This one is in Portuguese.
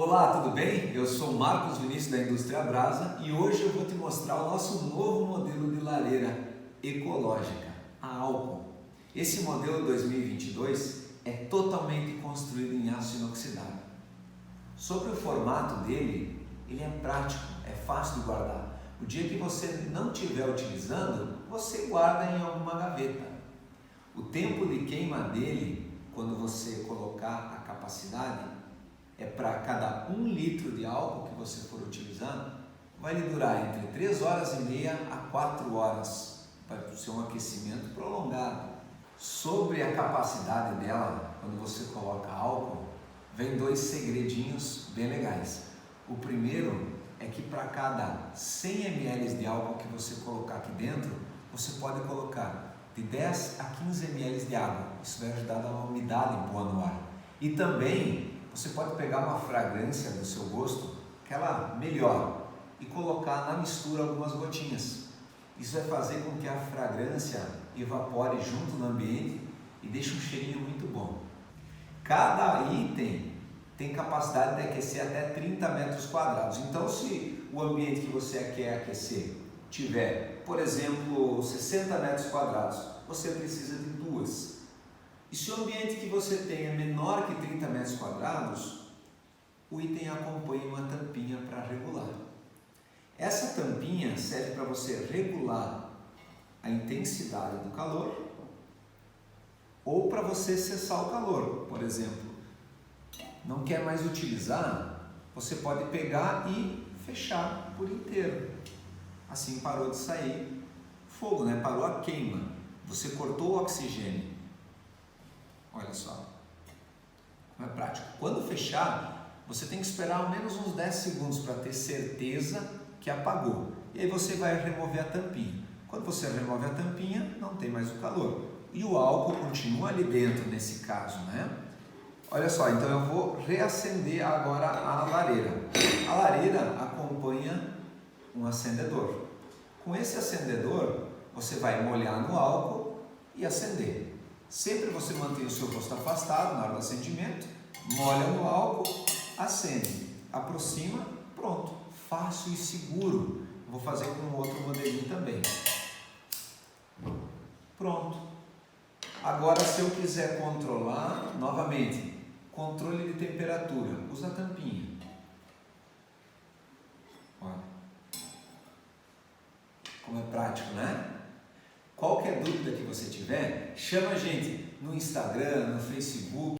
Olá, tudo bem? Eu sou Marcos Vinícius da Indústria Brasa e hoje eu vou te mostrar o nosso novo modelo de lareira ecológica, a álcool. Esse modelo 2022 é totalmente construído em aço inoxidável. Sobre o formato dele, ele é prático, é fácil de guardar. O dia que você não estiver utilizando, você guarda em alguma gaveta. O tempo de queima dele, quando você colocar a capacidade, é para cada 1 litro de álcool que você for utilizar, vai lhe durar entre 3 horas e meia a 4 horas, para ser um aquecimento prolongado. Sobre a capacidade dela, quando você coloca álcool, vem 2 segredinhos bem legais. O primeiro é que para cada 100 ml de álcool que você colocar aqui dentro, você pode colocar de 10 a 15 ml de água. Isso vai ajudar a dar uma umidade boa no ar. E também você pode pegar uma fragrância do seu gosto, aquela melhor, e colocar na mistura algumas gotinhas. Isso vai fazer com que a fragrância evapore junto no ambiente e deixe um cheirinho muito bom. Cada item tem capacidade de aquecer até 30 metros quadrados. Então, se o ambiente que você quer aquecer tiver, por exemplo, 60 metros quadrados, você precisa de 2. E se o ambiente que você tem é menor que 30 metros quadrados, o item acompanha uma tampinha para regular. Essa tampinha serve para você regular a intensidade do calor ou para você cessar o calor. Por exemplo, não quer mais utilizar, você pode pegar e fechar por inteiro. Assim parou de sair fogo, né? Parou a queima, você cortou o oxigênio. Olha só, como é prático. Quando fechar, você tem que esperar ao menos uns 10 segundos para ter certeza que apagou. E aí você vai remover a tampinha. Quando você remove a tampinha, não tem mais o calor. E o álcool continua ali dentro nesse caso, né? Olha só, então eu vou reacender agora a lareira. A lareira acompanha um acendedor. Com esse acendedor, você vai molhar no álcool e acender. Sempre você mantém o seu rosto afastado na hora do acendimento, molha no álcool, acende, aproxima, pronto, fácil e seguro. Vou fazer com um outro modelinho também. Pronto. Agora, se eu quiser controlar, novamente, controle de temperatura, usa a tampinha. Olha. Como é prático, né? Qualquer dúvida que você tiver, chama a gente no Instagram, no Facebook.